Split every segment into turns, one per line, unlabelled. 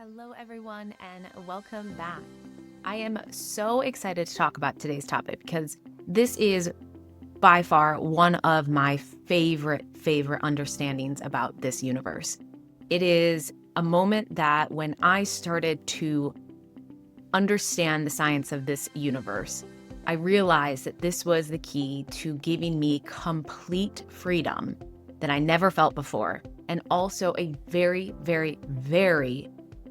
Hello, everyone, and welcome back. I am so excited to talk about today's topic because this is by far one of my favorite understandings about this universe. It is a moment that when I started to understand the science of this universe, I realized that this was the key to giving me complete freedom that I never felt before, and also a very, very, very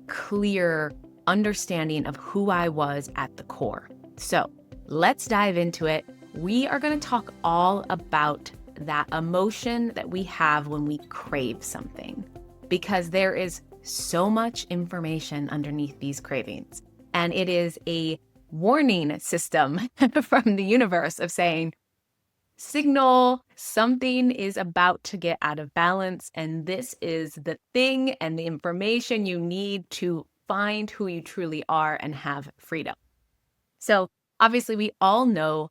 clear understanding of who I was at the core. So let's dive into it. We are going to talk all about that emotion that we have when we crave something, because there is so much information underneath these cravings. And it is a warning system from the universe of saying, signal, something is about to get out of balance, and this is the thing and the information you need to find who you truly are and have freedom. So obviously we all know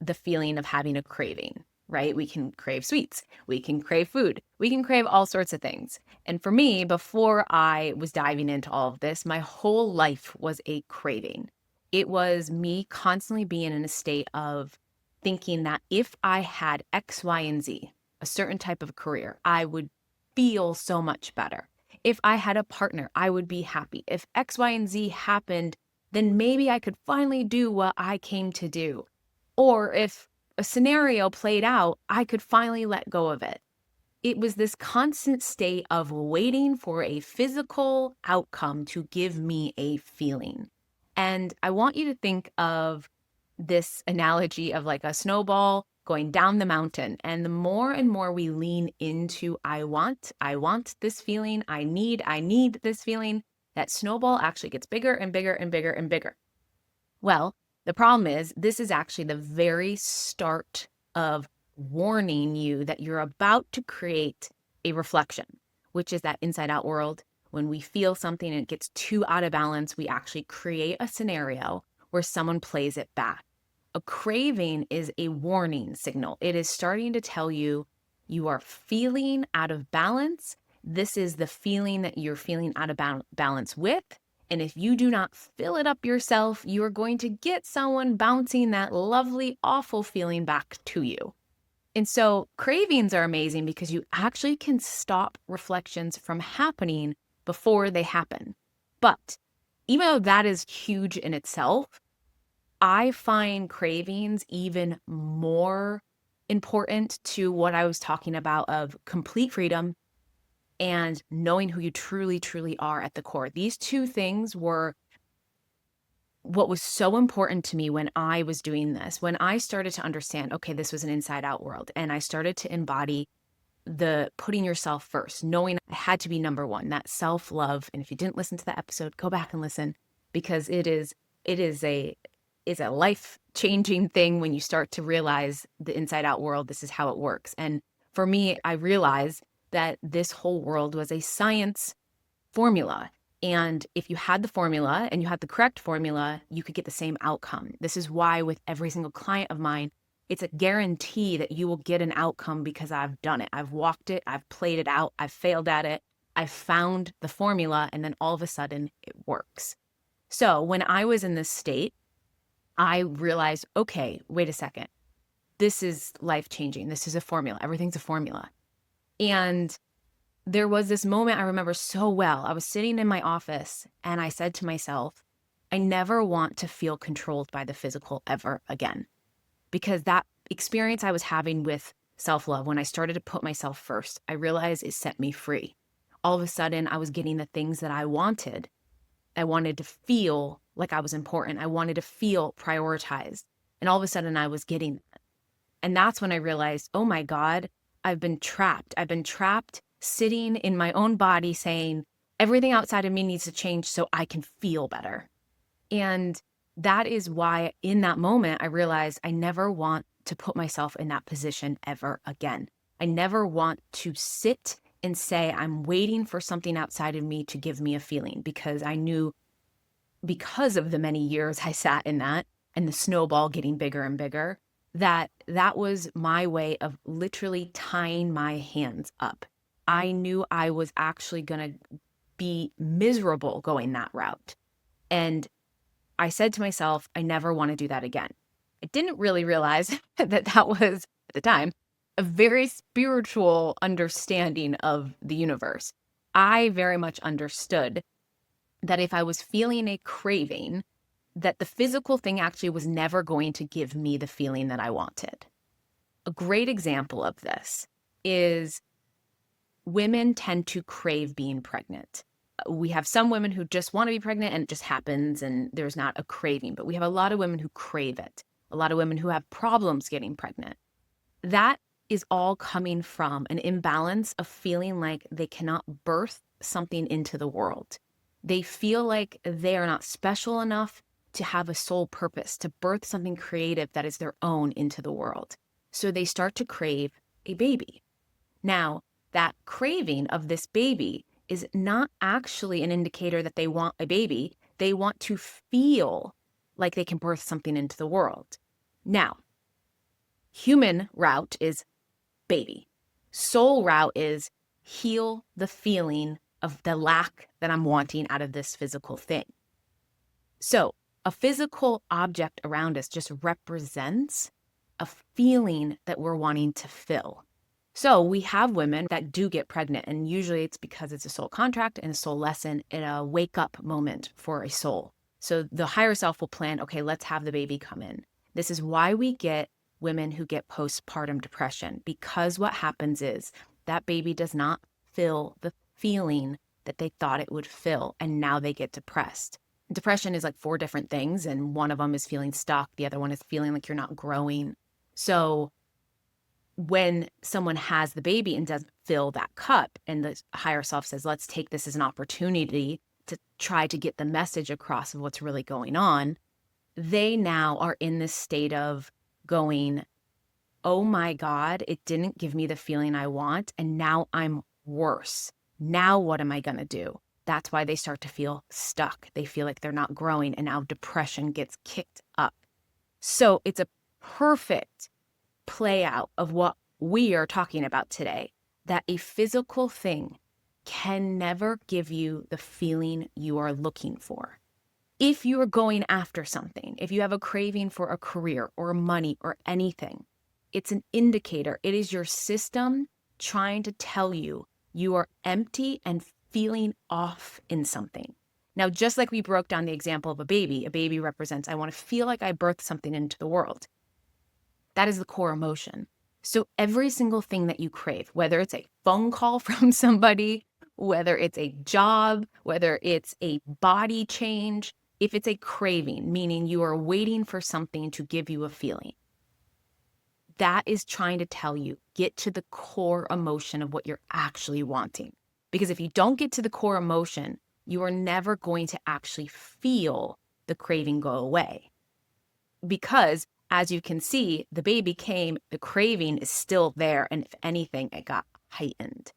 the feeling of having a craving, right? We can crave sweets, we can crave food, we can crave all sorts of things. And for me, before I was diving into all of this, my whole life was a craving. It was me constantly being in a state of thinking that if I had X, Y, and Z, a certain type of career, I would feel so much better. If I had a partner, I would be happy. If X, Y, and Z happened, then maybe I could finally do what I came to do. Or if a scenario played out, I could finally let go of it. It was this constant state of waiting for a physical outcome to give me a feeling. And I want you to think of this analogy of like a snowball going down the mountain. And the more and more we lean into, I want this feeling, I need this feeling, that snowball actually gets bigger and bigger and bigger and bigger. Well, the problem is this is actually the very start of warning you that you're about to create a reflection, which is that inside out world. When we feel something and it gets too out of balance, we actually create a scenario where someone plays it back. A craving is a warning signal. It is starting to tell you you are feeling out of balance. This is the feeling that you're feeling out of balance with. And if you do not fill it up yourself, you are going to get someone bouncing that lovely, awful feeling back to you. And so cravings are amazing because you actually can stop reflections from happening before they happen. But even though that is huge in itself, I find cravings even more important to what I was talking about of complete freedom and knowing who you truly, truly are at the core. These two things were what was so important to me when I was doing this. When I started to understand, okay, this was an inside out world, and I started to embody the putting yourself first, knowing I had to be number one, that self-love. And if you didn't listen to the episode, go back and listen, because it is a life-changing thing when you start to realize the inside out world, this is how it works. And for me, I realized that this whole world was a science formula. And if you had the formula and you had the correct formula, you could get the same outcome. This is why with every single client of mine, it's a guarantee that you will get an outcome because I've done it. I've walked it. I've played it out. I've failed at it. I've found the formula, and then all of a sudden it works. So when I was in this state, I realized, okay, wait a second. This is life-changing. This is a formula. Everything's a formula. And there was this moment I remember so well. I was sitting in my office and I said to myself, I never want to feel controlled by the physical ever again. Because that experience I was having with self-love, when I started to put myself first, I realized it set me free. All of a sudden, I was getting the things that I wanted. I wanted to feel like I was important. I wanted to feel prioritized. And all of a sudden, I was getting that. And that's when I realized, oh my God, I've been trapped. I've been trapped sitting in my own body saying, everything outside of me needs to change so I can feel better. And that is why in that moment, I realized I never want to put myself in that position ever again. I never want to sit and say, I'm waiting for something outside of me to give me a feeling, because I knew, because of the many years I sat in that and the snowball getting bigger and bigger, that was my way of literally tying my hands up. I knew I was actually going to be miserable going that route. And I said to myself, I never want to do that again. I didn't really realize that that was, at the time, a very spiritual understanding of the universe. I very much understood that if I was feeling a craving, that the physical thing actually was never going to give me the feeling that I wanted. A great example of this is women tend to crave being pregnant. We have some women who just want to be pregnant and it just happens and there's not a craving, but we have a lot of women who crave it, a lot of women who have problems getting pregnant. That is all coming from an imbalance of feeling like they cannot birth something into the world. They feel like they are not special enough to have a sole purpose, to birth something creative that is their own into the world. So they start to crave a baby. Now, that craving of this baby is not actually an indicator that they want a baby. They want to feel like they can birth something into the world. Now, human route is baby. Soul route is heal the feeling of the lack that I'm wanting out of this physical thing. So a physical object around us just represents a feeling that we're wanting to fill. So we have women that do get pregnant, and usually it's because it's a soul contract and a soul lesson and a wake up moment for a soul. So the higher self will plan, okay, let's have the baby come in. This is why we get women who get postpartum depression, because what happens is that baby does not fill the feeling that they thought it would fill, and now they get depressed. Depression is like 4 different things, and one of them is feeling stuck. The other one is feeling like you're not growing. So when someone has the baby and doesn't fill that cup, and the higher self says, let's take this as an opportunity to try to get the message across of what's really going on, they now are in this state of going, oh my God, it didn't give me the feeling I want, and now I'm worse. Now what am I going to do? That's why they start to feel stuck. They feel like they're not growing, and now depression gets kicked up. So it's a perfect play out of what we are talking about today, that a physical thing can never give you the feeling you are looking for. If you are going after something, if you have a craving for a career or money or anything, it's an indicator. It is your system trying to tell you you are empty and feeling off in something. Now, just like we broke down the example of a baby represents, I want to feel like I birthed something into the world. That is the core emotion. So every single thing that you crave, whether it's a phone call from somebody, whether it's a job, whether it's a body change, if it's a craving, meaning you are waiting for something to give you a feeling, that is trying to tell you, get to the core emotion of what you're actually wanting. Because if you don't get to the core emotion, you are never going to actually feel the craving go away. Because as you can see, the baby came, the craving is still there. And if anything, it got heightened.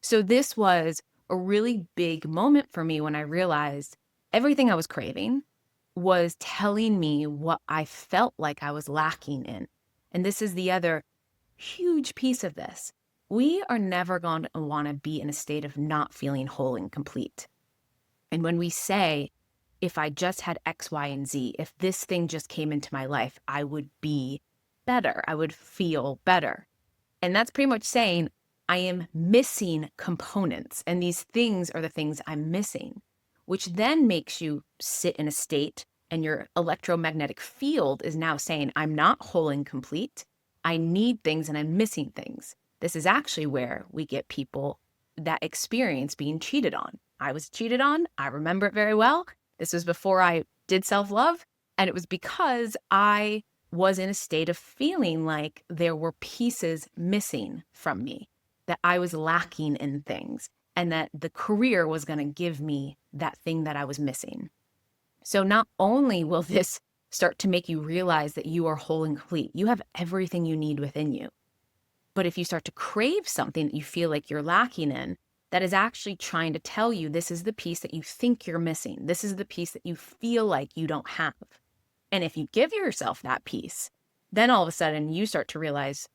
So this was a really big moment for me when I realized everything I was craving was telling me what I felt like I was lacking in. And this is the other huge piece of this. We are never going to want to be in a state of not feeling whole and complete. And when we say, if I just had X, Y, and Z, if this thing just came into my life, I would be better. I would feel better. And that's pretty much saying I am missing components. And these things are the things I'm missing, which then makes you sit in a state, and your electromagnetic field is now saying, I'm not whole and complete. I need things and I'm missing things. This is actually where we get people that experience being cheated on. I was cheated on. I remember it very well. This was before I did self-love. And it was because I was in a state of feeling like there were pieces missing from me, that I was lacking in things, and that the career was going to give me that thing that I was missing. So not only will this start to make you realize that you are whole and complete, you have everything you need within you. But if you start to crave something that you feel like you're lacking in, that is actually trying to tell you this is the piece that you think you're missing. This is the piece that you feel like you don't have. And if you give yourself that piece, then all of a sudden you start to realize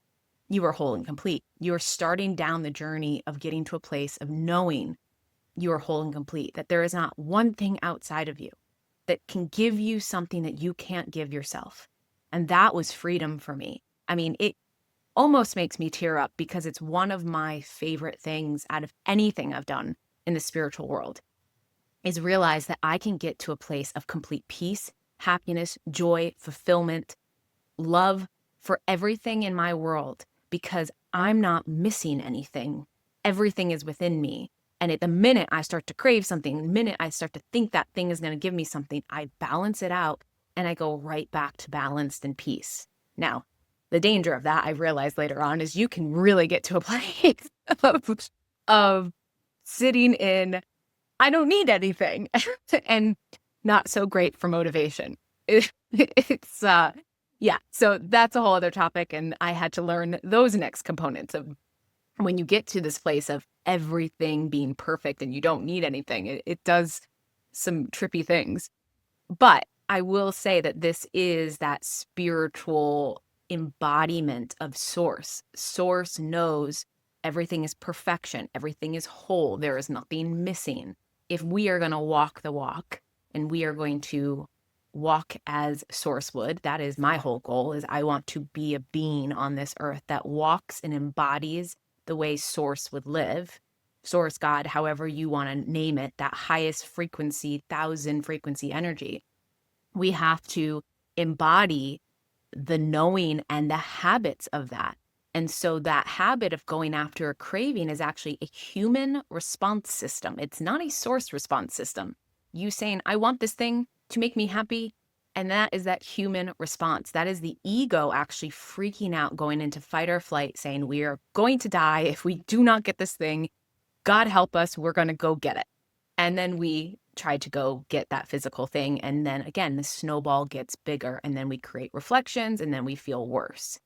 you are whole and complete. You're starting down the journey of getting to a place of knowing you are whole and complete, that there is not one thing outside of you that can give you something that you can't give yourself. And that was freedom for me. I mean, it almost makes me tear up because it's one of my favorite things out of anything I've done in the spiritual world, is realize that I can get to a place of complete peace, happiness, joy, fulfillment, love for everything in my world because I'm not missing anything. Everything is within me. And at the minute I start to crave something, the minute I start to think that thing is going to give me something, I balance it out and I go right back to balanced and peace. Now, the danger of that, I realized later on, is you can really get to a place of sitting in, I don't need anything, and not so great for motivation. It's, yeah, so that's a whole other topic. And I had to learn those next components of when you get to this place of everything being perfect and you don't need anything, it does some trippy things. But I will say that this is that spiritual embodiment of Source. Source knows everything is perfection. Everything is whole. There is nothing missing. If we are going to walk the walk and we are going to walk as Source would, that is my whole goal, is I want to be a being on this earth that walks and embodies the way Source would live. Source, God, however you want to name it, that highest frequency, 1,000 frequency energy. We have to embody the knowing and the habits of that. And so that habit of going after a craving is actually a human response system. It's not a Source response system. You saying, I want this thing to make me happy. And that is that human response. That is the ego actually freaking out, going into fight or flight, saying, we are going to die if we do not get this thing. God help us, we're going to go get it. And then we try to go get that physical thing. And then again, the snowball gets bigger and then we create reflections and then we feel worse.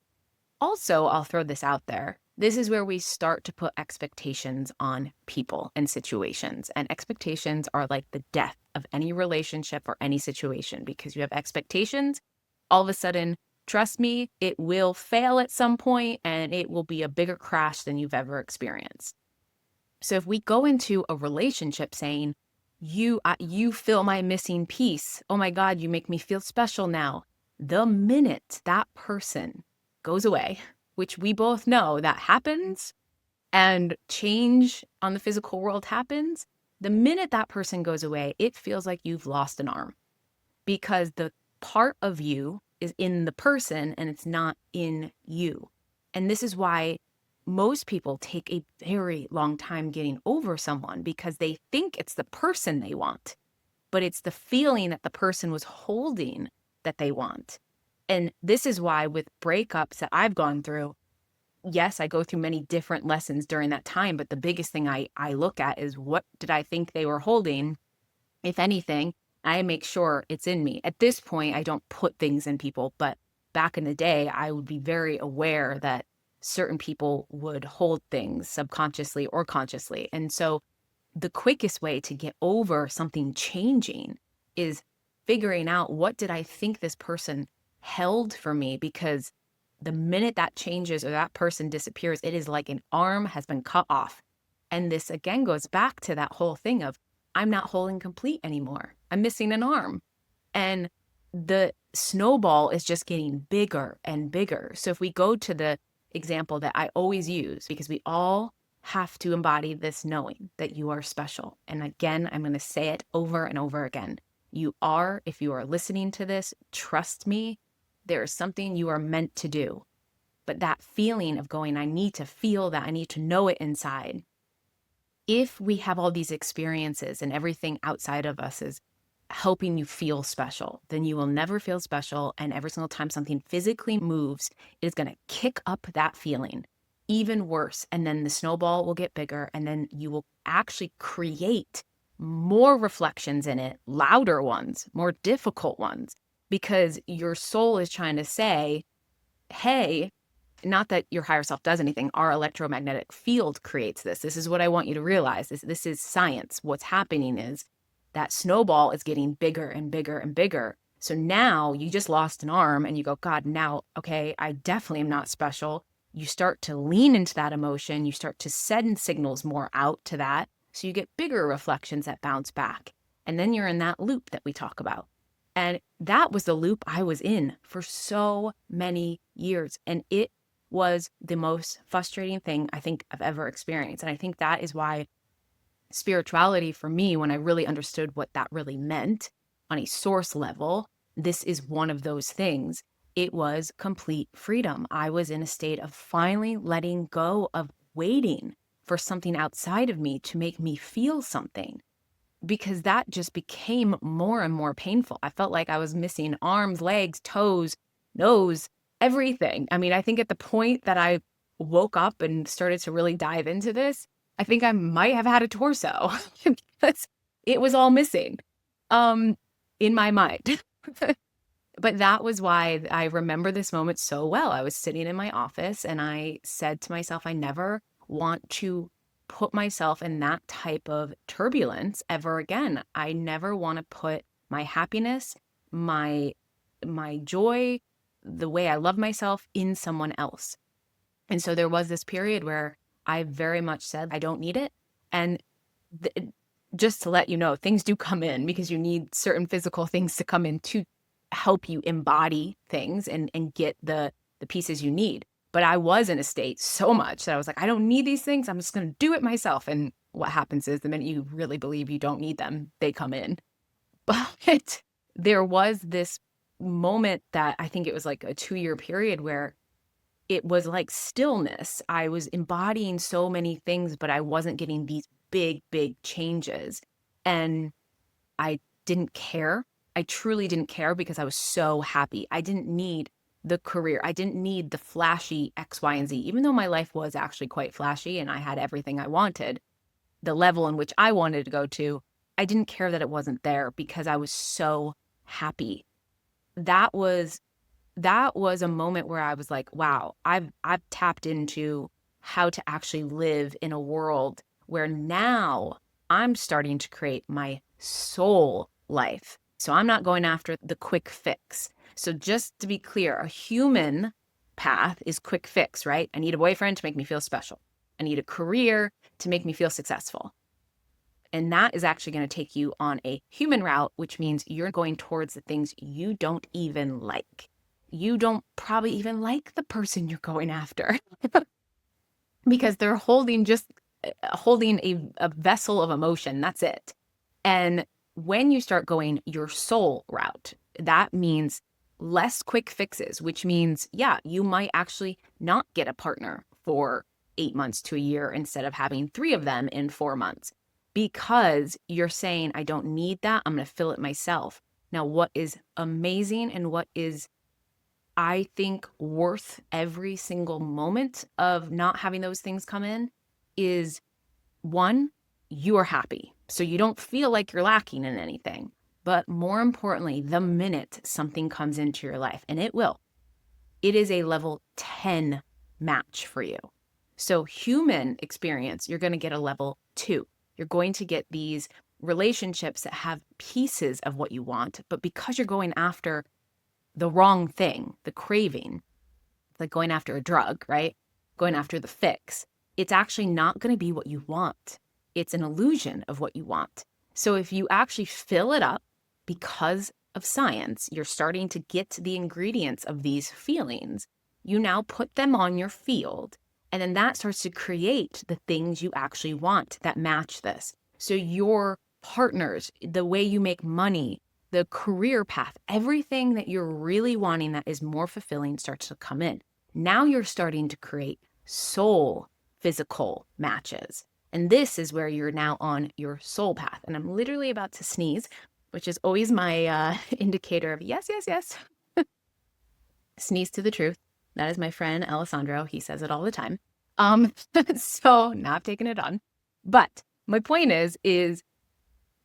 Also, I'll throw this out there. This is where we start to put expectations on people and situations. And expectations are like the death of any relationship or any situation, because you have expectations. All of a sudden, trust me, it will fail at some point and it will be a bigger crash than you've ever experienced. So if we go into a relationship saying, you fill my missing piece. Oh my God, you make me feel special now. The minute that person goes away, which we both know that happens, and change on the physical world happens, the minute that person goes away, it feels like you've lost an arm, because the part of you is in the person and it's not in you. And this is why most people take a very long time getting over someone, because they think it's the person they want, but it's the feeling that the person was holding that they want. And this is why with breakups that I've gone through, yes, I go through many different lessons during that time, but the biggest thing I look at is, what did I think they were holding? If anything, I make sure it's in me. At this point, I don't put things in people, but back in the day, I would be very aware that certain people would hold things subconsciously or consciously. And so the quickest way to get over something changing is figuring out, what did I think this person held for me? Because the minute that changes or that person disappears, it is like an arm has been cut off. And this again goes back to that whole thing of, I'm not whole and complete anymore. I'm missing an arm. And the snowball is just getting bigger and bigger. So if we go to the example that I always use, because we all have to embody this knowing that you are special. And again, I'm going to say it over and over again. You are, if you are listening to this, trust me, there is something you are meant to do. But that feeling of going, I need to feel that, I need to know it inside. If we have all these experiences and everything outside of us is helping you feel special, then you will never feel special. And every single time something physically moves, it is going to kick up that feeling even worse. And then the snowball will get bigger, and then you will actually create more reflections in it, louder ones, more difficult ones, because your soul is trying to say, hey, not that your higher self does anything. Our electromagnetic field creates this. This is what I want you to realize. This is science. What's happening is that snowball is getting bigger and bigger and bigger. So now you just lost an arm and you go, God, now, okay, I definitely am not special. You start to lean into that emotion. You start to send signals more out to that. So you get bigger reflections that bounce back. And then you're in that loop that we talk about. And that was the loop I was in for so many years. And it was the most frustrating thing I think I've ever experienced. And I think that is why spirituality for me, when I really understood what that really meant on a source level, this is one of those things. It was complete freedom. I was in a state of finally letting go of waiting for something outside of me to make me feel something, because that just became more and more painful. I felt like I was missing arms, legs, toes, nose, everything. I mean, I think at the point that I woke up and started to really dive into this, I think I might have had a torso because it was all missing um, in my mind. But that was why I remember this moment so well. I was sitting in my office and I said to myself, I never want to put myself in that type of turbulence ever again. I never want to put my happiness, my joy, the way I love myself in someone else. And so there was this period where I very much said, I don't need it. And th- just to let you know, things do come in because you need certain physical things to come in to help you embody things and get the pieces you need. But I was in a state so much that I was like, I don't need these things. I'm just going to do it myself. And what happens is the minute you really believe you don't need them, they come in. But there was this moment that I think it was like a 2-year period where it was like stillness. I was embodying so many things, but I wasn't getting these big, big changes. And I didn't care. I truly didn't care because I was so happy. I didn't need the career. I didn't need the flashy X, Y, and Z, even though my life was actually quite flashy and I had everything I wanted, the level in which I wanted to go to. I didn't care that it wasn't there because I was so happy. That was a moment where I was like, wow, I've tapped into how to actually live in a world where now I'm starting to create my soul life. So I'm not going after the quick fix. So just to be clear, a human path is quick fix, right? I need a boyfriend to make me feel special. I need a career to make me feel successful. And that is actually going to take you on a human route, which means you're going towards the things you don't even like. You don't probably even like the person you're going after because they're holding a vessel of emotion. That's it. And when you start going your soul route, that means less quick fixes, which means, yeah, you might actually not get a partner for 8 months to a year instead of having 3 of them in 4 months, because you're saying, I don't need that. I'm going to fill it myself. Now, what is amazing and what is, I think, worth every single moment of not having those things come in is, one, you are happy. So you don't feel like you're lacking in anything. But more importantly, the minute something comes into your life, and it will, it is a level 10 match for you. So human experience, you're going to get a level 2. You're going to get these relationships that have pieces of what you want, but because you're going after the wrong thing, the craving, it's like going after a drug, right? Going after the fix. It's actually not going to be what you want. It's an illusion of what you want. So if you actually fill it up because of science, you're starting to get the ingredients of these feelings. You now put them on your field, and then that starts to create the things you actually want that match this. So your partners, the way you make money, the career path, everything that you're really wanting that is more fulfilling starts to come in. Now you're starting to create soul physical matches. And this is where you're now on your soul path. And I'm literally about to sneeze, which is always my indicator of yes, yes, yes. Sneeze to the truth. That is my friend Alessandro. He says it all the time. So now I've taken it on. But my point is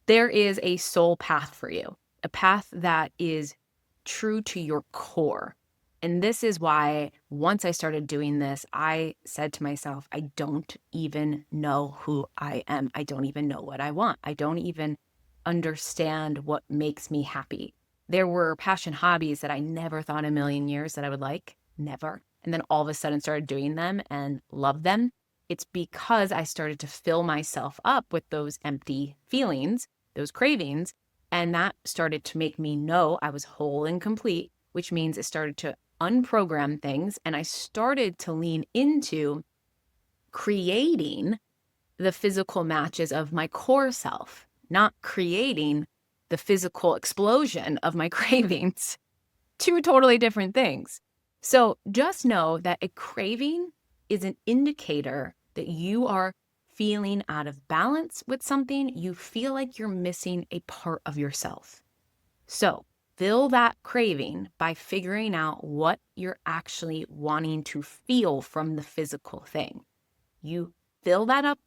there is a soul path for you, a path that is true to your core. And this is why once I started doing this, I said to myself, I don't even know who I am. I don't even know what I want. I don't even understand what makes me happy. There were passion hobbies that I never thought in a million years that I would like, never. And then all of a sudden started doing them and loved them. It's because I started to fill myself up with those empty feelings, those cravings, and that started to make me know I was whole and complete, which means it started to unprogram things. And I started to lean into creating the physical matches of my core self, not creating the physical explosion of my cravings. Two totally different things. So just know that a craving is an indicator that you are feeling out of balance with something. You feel like you're missing a part of yourself. So fill that craving by figuring out what you're actually wanting to feel from the physical thing. You fill that up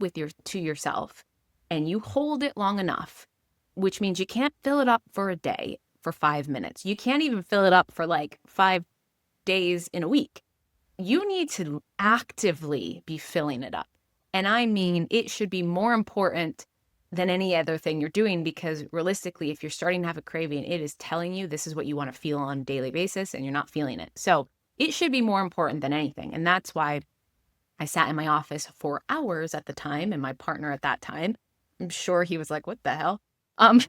to yourself and you hold it long enough, which means you can't fill it up for a day, for 5 minutes. You can't even fill it up for like 5 days in a week. You need to actively be filling it up. And I mean, it should be more important than any other thing you're doing, because realistically, if you're starting to have a craving, it is telling you this is what you want to feel on a daily basis and you're not feeling it. So it should be more important than anything. And that's why I sat in my office for hours at the time, and my partner at that time, I'm sure he was like, what the hell? Um,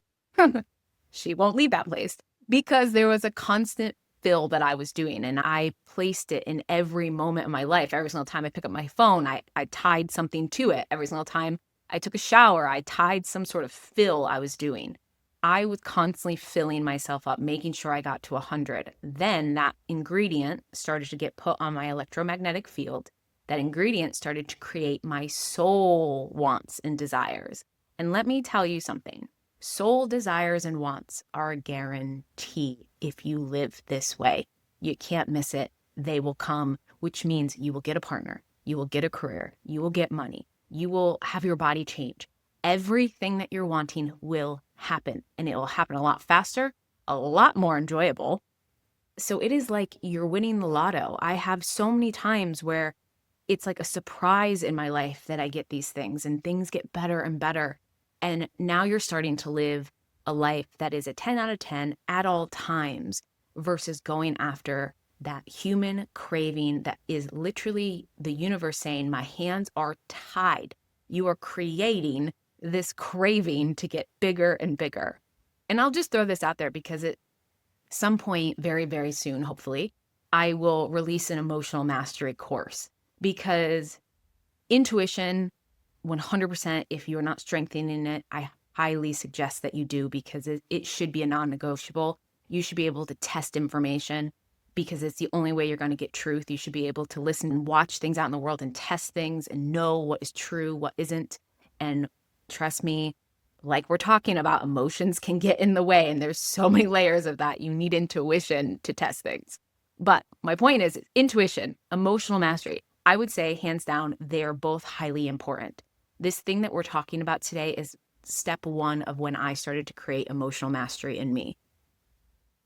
she won't leave that place, because there was a constant fill that I was doing, and I placed it in every moment of my life. Every single time I pick up my phone, I tied something to it. Every single time I took a shower, I tied some sort of fill I was doing. I was constantly filling myself up, making sure I got to 100. Then that ingredient started to get put on my electromagnetic field. That ingredient started to create my soul wants and desires. And let me tell you something. Soul desires and wants are a guarantee if you live this way. You can't miss it. They will come, which means you will get a partner, you will get a career, you will get money, you will have your body change. Everything that you're wanting will happen, and it will happen a lot faster, a lot more enjoyable. So it is like you're winning the lotto. I have so many times where it's like a surprise in my life that I get these things, and things get better and better. And now you're starting to live a life that is a 10 out of 10 at all times, versus going after that human craving that is literally the universe saying, my hands are tied. You are creating this craving to get bigger and bigger. And I'll just throw this out there because at some point very, very soon, hopefully, I will release an emotional mastery course, because intuition, 100%, if you're not strengthening it, I highly suggest that you do, because it should be a non-negotiable. You should be able to test information, because it's the only way you're going to get truth. You should be able to listen and watch things out in the world and test things and know what is true, what isn't. And trust me, like we're talking about, emotions can get in the way, and there's so many layers of that. You need intuition to test things. But my point is, intuition, emotional mastery, I would say hands down, they're both highly important. This thing that we're talking about today is step one of when I started to create emotional mastery in me.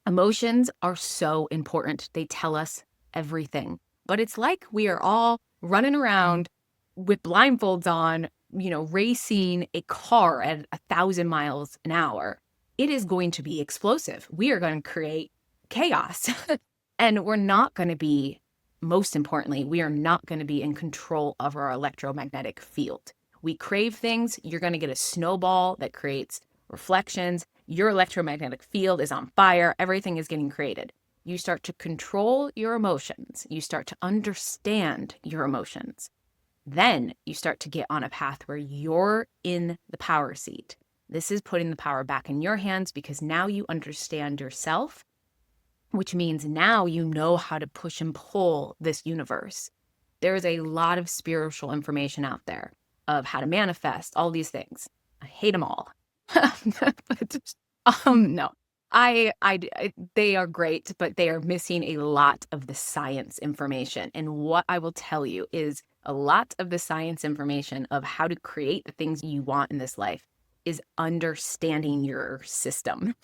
Emotions are so important. They tell us everything. But it's like we are all running around with blindfolds on, racing a car at 1,000 miles an hour. It is going to be explosive. We are going to create chaos. And we're not going to be, most importantly, we are not going to be in control of our electromagnetic field. We crave things, you're going to get a snowball that creates reflections. Your electromagnetic field is on fire. Everything is getting created. You start to control your emotions. You start to understand your emotions. Then you start to get on a path where you're in the power seat. This is putting the power back in your hands, because now you understand yourself, which means now you know how to push and pull this universe. There is a lot of spiritual information out there of how to manifest all these things. I hate them all. But no, they are great, but they are missing a lot of the science information. And what I will tell you is a lot of the science information of how to create the things you want in this life is understanding your system.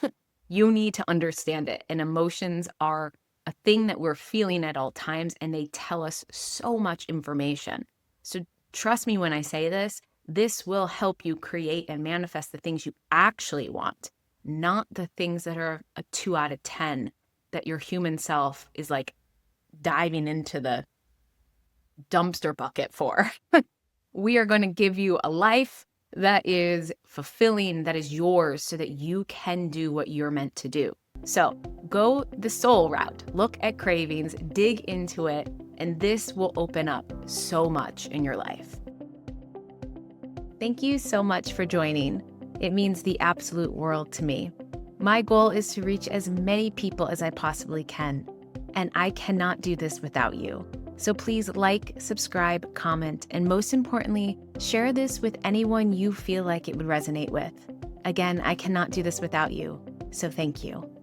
You need to understand it. And emotions are a thing that we're feeling at all times, and they tell us so much information. So trust me when I say this, this will help you create and manifest the things you actually want, not the things that are a 2 out of 10 that your human self is like diving into the dumpster bucket for. We are going to give you a life that is fulfilling, that is yours, so that you can do what you're meant to do. So go the soul route, look at cravings, dig into it, and this will open up so much in your life. Thank you so much for joining. It means the absolute world to me. My goal is to reach as many people as I possibly can, and I cannot do this without you. So please like, subscribe, comment, and most importantly, share this with anyone you feel like it would resonate with. Again, I cannot do this without you, so thank you.